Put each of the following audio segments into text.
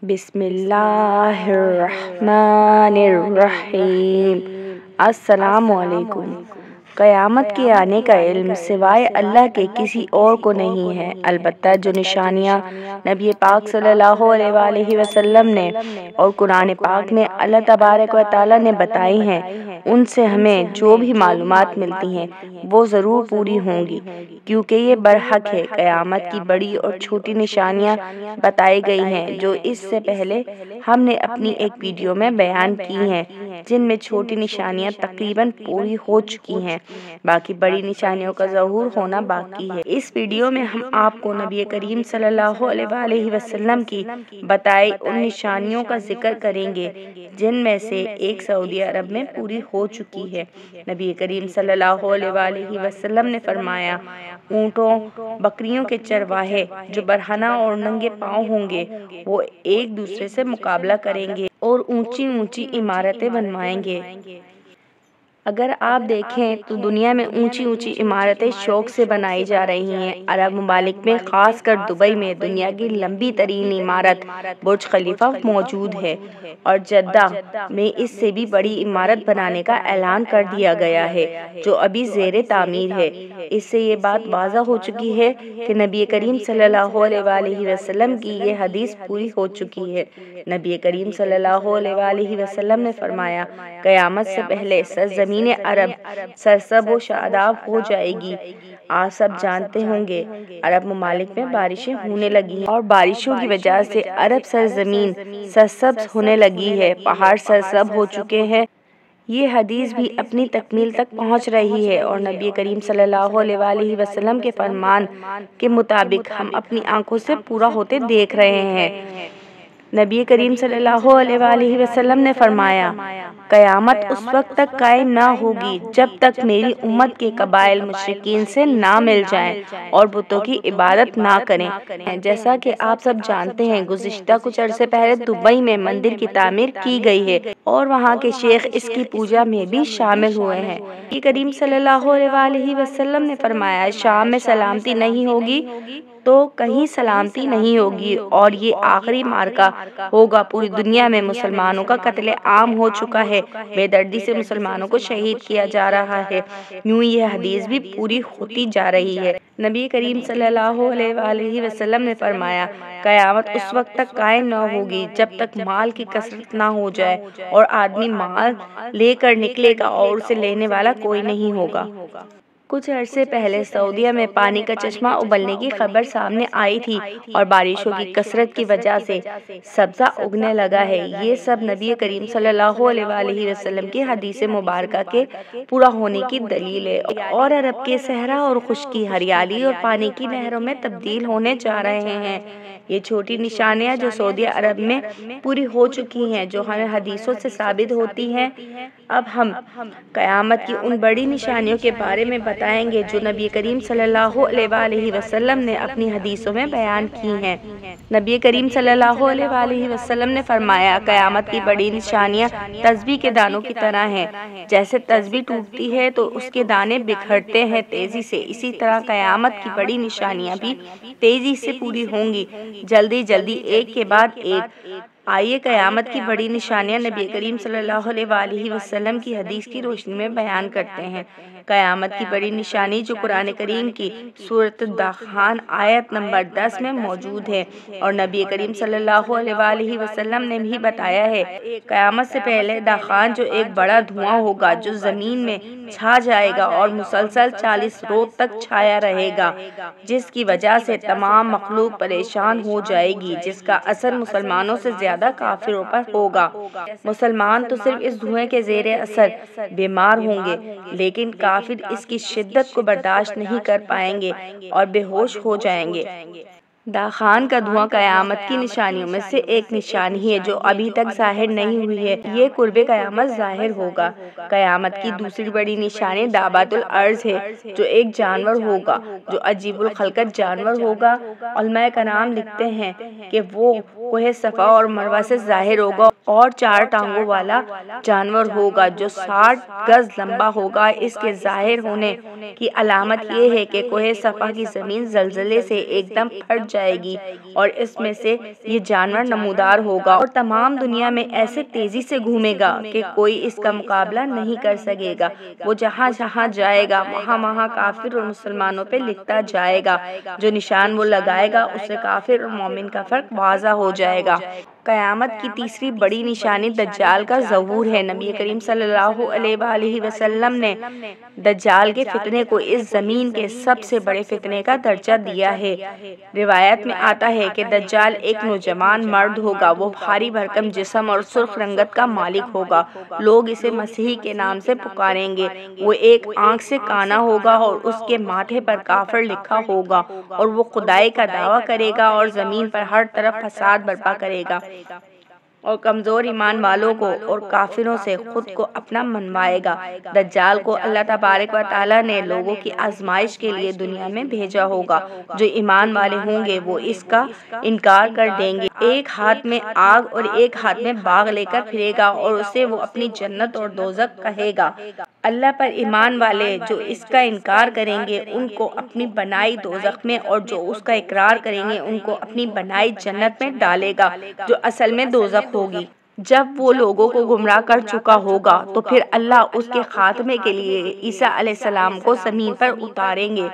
بسم اللہ الرحمن الرحیم۔ السلام علیکم۔ قیامت کے آنے کا علم سوائے اللہ کے کسی اور کو نہیں ہے، البتہ جو نشانیاں نبی پاک صلی اللہ علیہ وآلہ وسلم نے اور قرآن پاک میں اللہ تبارک و تعالیٰ نے بتائی ہیں، ان سے ہمیں جو بھی معلومات ملتی ہیں وہ ضرور پوری ہوں گی، کیونکہ یہ برحق ہے۔ قیامت کی بڑی اور چھوٹی نشانیاں بتائی گئی ہیں جو اس سے پہلے ہم نے اپنی ایک ویڈیو میں بیان کی ہیں، جن میں چھوٹی نشانیاں تقریباً پوری ہو چکی ہیں، باقی بڑی نشانیوں کا ظہور ہونا باقی ہے۔ اس ویڈیو میں ہم آپ کو نبی کریم صلی اللہ علیہ وآلہ وسلم کی بتائی ان نشانیوں کا ذکر کریں گے جن میں سے ایک سعودی عرب میں پوری ہو چکی ہے۔ نبی کریم صلی اللہ علیہ وآلہ وسلم نے فرمایا، اونٹوں بکریوں کے چرواہے جو برہنہ اور ننگے پاؤں ہوں گے وہ ایک دوسرے سے مقابلہ کریں گے اور اونچی اونچی عمارتیں بنوائیں گے۔ اگر آپ دیکھیں تو دنیا میں اونچی اونچی عمارتیں شوق سے بنائی جا رہی ہیں۔ عرب ممالک میں خاص کر دبئی میں دنیا کی لمبی ترین عمارت برج خلیفہ موجود ہے، اور جدہ میں اس سے بھی بڑی عمارت بنانے کا اعلان کر دیا گیا ہے جو ابھی زیر تعمیر ہے۔ اس سے یہ بات واضح ہو چکی ہے کہ نبی کریم صلی اللہ علیہ وآلہ وسلم کی یہ حدیث پوری ہو چکی ہے۔ نبی کریم صلی اللہ علیہ وآلہ وسلم نے فرمایا، قیامت سے پہلے سرزمین عرب سرسبز و شاداب ہو جائے گی۔ آپ سب جانتے ہوں گے عرب ممالک میں بارشیں ہونے لگی ہیں اور بارشوں کی وجہ سے عرب سرزمین سرسبز ہونے لگی ہے، پہاڑ سرسبز ہو چکے ہیں۔ یہ حدیث بھی اپنی تکمیل تک پہنچ رہی ہے اور نبی کریم صلی اللہ علیہ وآلہ وسلم کے فرمان کے مطابق ہم اپنی آنکھوں سے پورا ہوتے دیکھ رہے ہیں۔ نبی کریم صلی اللہ علیہ وآلہ وسلم نے فرمایا، قیامت اس وقت تک قائم نہ ہوگی جب تک میری امت کے قبائل مشرکین سے نہ مل جائیں اور بتوں کی عبادت نہ کریں۔ جیسا کہ آپ سب جانتے ہیں، گزشتہ کچھ عرصے پہلے دبئی میں مندر کی تعمیر کی گئی ہے اور وہاں کے شیخ اس کی پوجا میں بھی شامل ہوئے ہیں۔ نبی کریم صلی اللہ علیہ وآلہ وسلم نے فرمایا، شام میں سلامتی نہیں ہوگی تو کہیں سلامتی نہیں ہوگی، اور یہ آخری معرکہ ہوگا۔ پوری دنیا میں مسلمانوں کا قتل عام ہو چکا ہے، بے دردی سے مسلمانوں کو شہید کیا جا رہا ہے، یوں یہ حدیث بھی پوری ہوتی جا رہی ہے۔ نبی کریم صلی اللہ علیہ وآلہ وسلم نے فرمایا، قیامت اس وقت تک قائم نہ ہوگی جب تک مال کی کثرت نہ ہو جائے اور آدمی مال لے کر نکلے گا اور اسے لینے والا کوئی نہیں ہوگا۔ کچھ عرصے پہلے سعودیہ میں پانی کا چشمہ ابلنے کی خبر سامنے آئی تھی اور بارشوں کی کثرت کی وجہ سے سبزہ اگنے لگا ہے۔ یہ سب نبی کریم صلی اللہ علیہ وآلہ وسلم کی حدیث مبارکہ کے پورا ہونے کی دلیل ہے، اور عرب کے صحرا اور خشکی ہریالی اور پانی کی نہروں میں تبدیل ہونے جا رہے ہیں۔ یہ چھوٹی نشانیاں جو سعودی عرب میں پوری ہو چکی ہیں، جو ہمیں حدیثوں سے ثابت ہوتی ہیں، اب ہم قیامت کی ان بڑی نشانیوں کے بارے میں بتائیں گے جو نبی کریم صلی اللہ علیہ وآلہ وسلم نے اپنی حدیثوں میں بیان کی ہیں۔ نبی کریم صلی اللہ علیہ وآلہ وسلم نے فرمایا، قیامت کی بڑی نشانیاں تسبیح کے دانوں کی طرح ہیں۔ جیسے تسبیح ٹوٹتی ہے تو اس کے دانے بکھرتے ہیں تیزی سے، اسی طرح قیامت کی بڑی نشانیاں بھی تیزی سے پوری ہوں گی، جلدی جلدی ایک کے بعد ایک۔ آئیے قیامت کی بڑی نشانیاں نبی کریم صلی اللہ علیہ وآلہ وسلم کی حدیث کی روشنی میں بیان کرتے ہیں۔ قیامت کی بڑی نشانی جو قرآن کریم کی سورۃ الدخان آیت نمبر 10 میں موجود ہے اور نبی کریم صلی اللہ علیہ وآلہ وسلم نے بھی بتایا ہے، قیامت سے پہلے دخان جو ایک بڑا دھواں ہوگا جو زمین میں چھا جائے گا اور مسلسل 40 روز تک چھایا رہے گا، جس کی وجہ سے تمام مخلوق پریشان ہو جائے گی، جس کا اثر مسلمانوں سے زیادہ کافروں پر ہوگا۔ مسلمان تو صرف اس دھوئیں کے زیر اثر بیمار ہوں گے، لیکن کافر اس کی شدت کو برداشت نہیں کر پائیں گے اور بے ہوش ہو جائیں گے۔ دخان کا دھواں قیامت کی نشانیوں میں سے ایک نشانی ہے جو ابھی تک ظاہر نہیں ہوئی ہے، یہ قرب قیامت ظاہر ہوگا۔ قیامت کی دوسری بڑی نشانی دابۃ الارض ہے، جو ایک جانور ہوگا جو عجیب الخلقت جانور ہوگا۔ علماء کرام لکھتے ہیں کہ وہ کوہ صفا اور مروہ سے ظاہر ہوگا اور 4 ٹانگوں والا جانور ہوگا جو 60 گز لمبا ہوگا۔ اس کے ظاہر ہونے کی علامت یہ ہے کہ کوہ صفا کی زمین زلزلے سے ایک دم پھٹ جائے گی اور اس میں سے یہ جانور نمودار ہوگا اور تمام دنیا میں ایسے تیزی سے گھومے گا کہ کوئی اس کا مقابلہ نہیں کر سکے گا۔ وہ جہاں جہاں جائے گا وہاں کافر اور مسلمانوں پہ لکھتا جائے گا۔ جو نشان وہ لگائے گا اس سے کافر اور مومن کا فرق واضح ہو جائے گا۔ قیامت کی تیسری بڑی نشانی دجال کا ظہور ہے۔ نبی کریم صلی اللہ علیہ وآلہ وسلم نے دجال کے فتنے کو اس زمین کے سب سے بڑے فتنے کا درجہ دیا ہے۔ روایت میں آتا ہے کہ دجال ایک نوجوان مرد ہوگا، وہ بھاری بھرکم جسم اور سرخ رنگت کا مالک ہوگا۔ لوگ اسے مسیح کے نام سے پکاریں گے۔ وہ ایک آنکھ سے کانا ہوگا اور اس کے ماتھے پر کافر لکھا ہوگا اور وہ خدائی کا دعویٰ کرے گا اور زمین پر ہر طرف فساد برپا کرے گا اور کمزور ایمان والوں کو اور کافروں سے خود کو اپنا منوائے گا۔ دجال کو اللہ تبارک و تعالیٰ نے لوگوں کی آزمائش کے لیے دنیا میں بھیجا ہوگا۔ جو ایمان والے ہوں گے وہ اس کا انکار کر دیں گے۔ ایک ہاتھ میں آگ اور ایک ہاتھ میں باغ لے کر پھرے گا اور اسے وہ اپنی جنت اور دوزخ کہے گا۔ اللہ پر ایمان والے جو اس کا انکار کریں گے ان کو اپنی بنائی دوزخ میں اور جو اس کا اقرار کریں گے ان کو اپنی بنائی جنت میں ڈالے گا جو اصل میں دوزخ ہوگی۔ جب وہ لوگوں کو گمراہ کر چکا ہوگا تو پھر اللہ اس کے خاتمے کے لیے عیسیٰ علیہ السلام کو زمین پر اتاریں گے۔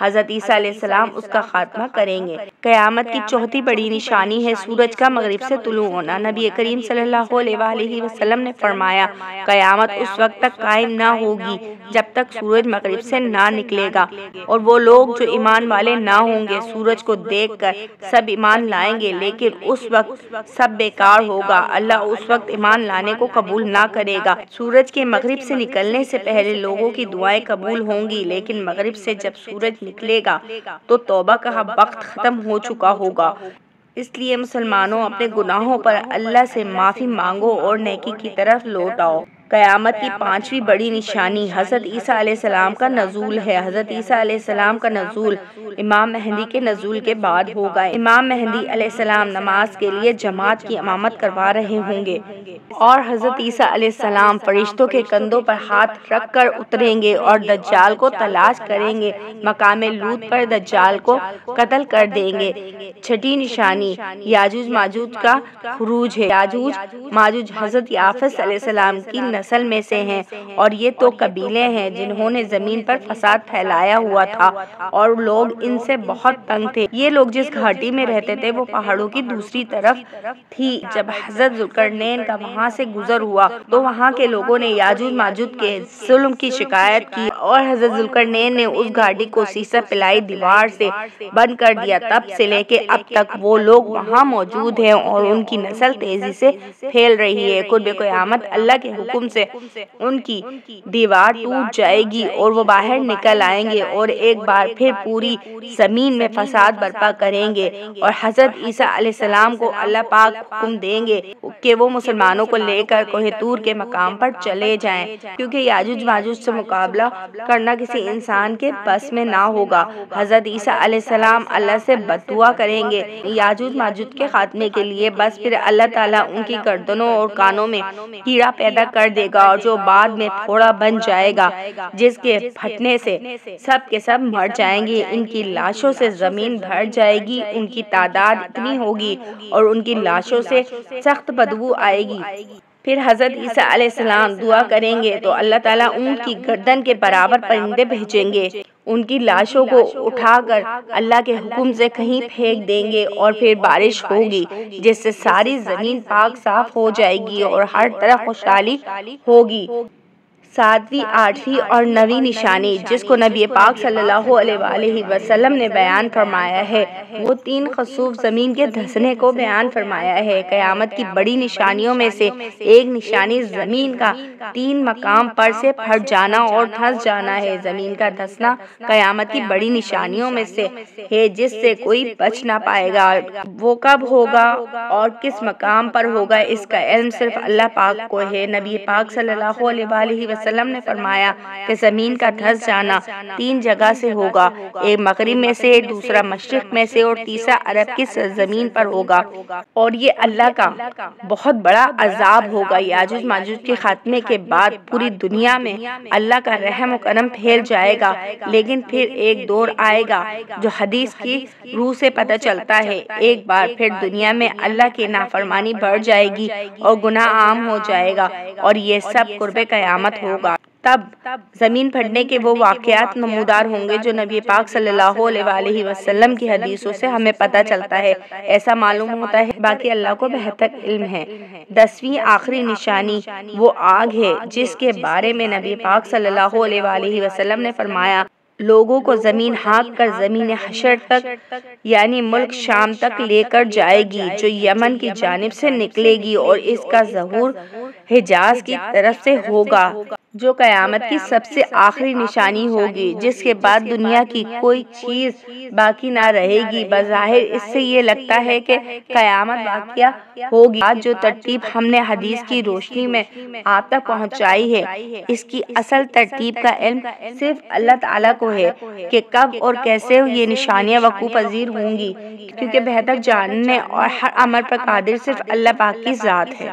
حضرت عیسیٰ علیہ السلام اس کا خاتمہ کریں گے۔ قیامت کی چوتھی بڑی نشانی ہے سورج کا مغرب سے طلوع ہونا۔ نبی کریم صلی اللہ علیہ وآلہ وسلم نے فرمایا، قیامت اس وقت تک قائم نہ ہوگی جب تک سورج مغرب سے نہ نکلے گا، اور وہ لوگ جو ایمان والے نہ ہوں گے سورج کو دیکھ کر سب ایمان لائیں گے، لیکن اس وقت سب بیکار ہوگا۔ اللہ اس وقت ایمان لانے کو قبول نہ کرے گا۔ سورج کے مغرب سے نکلنے سے پہلے لوگوں کی دعائیں قبول ہوں گی، لیکن مغرب سے جب سورج نکلے گا تو توبہ کا وقت ختم ہو چکا ہوگا۔ اس لیے مسلمانوں اپنے گناہوں پر اللہ سے معافی مانگو اور نیکی کی طرف لوٹ آؤ۔ قیامت کی پانچویں بڑی نشانی حضرت عیسیٰ علیہ السلام کا نزول ہے۔ حضرت عیسیٰ علیہ السلام کا نزول امام مہدی کے نزول کے بعد ہوگا۔ امام مہدی علیہ السلام نماز کے لیے جماعت کی امامت کروا رہے ہوں گے اور حضرت عیسیٰ علیہ السلام فرشتوں کے کندھوں پر ہاتھ رکھ کر اتریں گے اور دجال کو تلاش کریں گے۔ مقام لوط پر دجال کو قتل کر دیں گے۔ چھٹی نشانی یاجوج ماجوج کا خروج ہے۔ یاجوج ماجوج حضرت یافس علیہ السلام کی نسل میں سے ہیں اور یہ تو قبیلے ہیں جنہوں نے زمین پر فساد پھیلایا ہوا تھا اور لوگ ان سے بہت تنگ تھے۔ یہ لوگ جس گھاٹی میں رہتے تھے وہ پہاڑوں کی دوسری طرف تھی۔ جب حضرت ذوالقرنین کا وہاں سے گزر ہوا تو وہاں کے لوگوں نے یاجوج ماجوج کے ظلم کی شکایت کی اور حضرت ذوالقرنین نے اس گھاٹی کو سیسہ پلائی دیوار سے بند کر دیا۔ تب سے لے کے اب تک وہ لوگ وہاں موجود ہیں اور ان کی نسل تیزی سے پھیل رہی ہے۔ قرب قیامت اللہ کے حکم سے ان کی دیوار ٹوٹ جائے گی اور وہ باہر نکل آئیں گے اور ایک بار پھر پوری زمین میں فساد برپا کریں گے، اور حضرت عیسیٰ علیہ السلام کو اللہ پاک حکم دیں گے کہ وہ مسلمانوں کو لے کر کوہ طور کے مقام پر چلے جائیں، کیونکہ یاجوج ماجوج سے مقابلہ کرنا کسی انسان کے بس میں نہ ہوگا۔ حضرت عیسیٰ علیہ السلام اللہ سے بد دعا کریں گے یاجوج ماجوج کے خاتمے کے لیے، بس پھر اللہ تعالیٰ ان کی گردنوں اور کانوں میں کیڑا پیدا کر دے گا اور جو بعد میں پھوڑا بن جائے گا، جس کے پھٹنے سے سب کے سب مر جائیں گے۔ ان کی لاشوں سے زمین بھر جائے گی، ان کی تعداد اتنی ہوگی اور ان کی لاشوں سے سخت بدبو آئے گی۔ پھر حضرت عیسیٰ علیہ السلام دعا کریں گے تو اللہ تعالیٰ ان کی گردن کے برابر پرندے بھیجیں گے، ان کی لاشوں کو اٹھا کر اللہ کے حکم سے کہیں پھینک دیں گے اور پھر بارش ہوگی جس سے ساری زمین پاک صاف ہو جائے گی اور ہر طرف خوشحالی ہوگی۔ ساتویں، آٹھویں اور نویں نشانی جس کو نبی پاک صلی اللہ علیہ وآلہ وسلم نے بیان فرمایا ہے وہ تین خسوف زمین کے دھسنے کو بیان فرمایا ہے۔ قیامت کی بڑی نشانیوں میں سے ایک نشانی زمین کا تین مقام پر سے پھٹ جانا اور دھس جانا ہے۔ زمین کا دھسنا قیامت کی بڑی نشانیوں میں سے ہے جس سے کوئی بچ نہ پائے گا۔ وہ کب ہوگا اور کس مقام پر ہوگا اس کا علم صرف اللہ پاک کو ہے۔ نبی پاک صلی اللہ علیہ وآلہ وسلم نے فرمایا کہ زمین کا دھس جانا 3 جگہ سے ہوگا، ایک مغرب میں سے، دوسرا مشرق میں سے، اور تیسرا عرب کی سرزمین پر ہوگا، اور یہ اللہ کا بہت بڑا عذاب ہوگا۔ یاجوج ماجوج کے خاتمے کے بعد پوری دنیا میں اللہ کا رحم و کرم پھیل جائے گا، لیکن پھر ایک دور آئے گا جو حدیث کی روح سے پتہ چلتا ہے، ایک بار پھر دنیا میں اللہ کی نافرمانی بڑھ جائے گی اور گناہ عام ہو جائے گا، اور یہ سب قرب قیامت ہوگا۔ تب زمین پھٹنے کے وہ واقعات نمودار ہوں گے جو نبی پاک صلی اللہ علیہ وآلہ وسلم کی حدیثوں سے ہمیں پتہ چلتا ہے، ایسا معلوم ہوتا ہے، باقی اللہ کو بہتر علم ہے۔ 10ویں آخری نشانی وہ آگ ہے جس کے بارے میں نبی پاک صلی اللہ علیہ وآلہ وسلم نے فرمایا، لوگوں کو زمین ہانک کر زمین حشر تک یعنی ملک شام تک لے کر جائے گی، جو یمن کی جانب سے نکلے گی، اور اس کا ظہور حجاز کی طرف سے ہوگا، جو قیامت کی سب سے آخری نشانی ہوگی، جس کے بعد دنیا کی کوئی چیز باقی نہ رہے گی۔ بظاہر اس سے یہ لگتا ہے کہ قیامت واقعہ ہوگی، جو ترتیب ہم نے حدیث کی روشنی میں آپ تک پہنچائی ہے، اس کی اصل ترتیب کا علم صرف اللہ تعالیٰ کو ہے کہ کب اور کیسے یہ نشانیاں وقوع پذیر ہوں گی، کیونکہ بہتر جاننے اور ہر امر پر قادر صرف اللہ پاک کی ذات ہے۔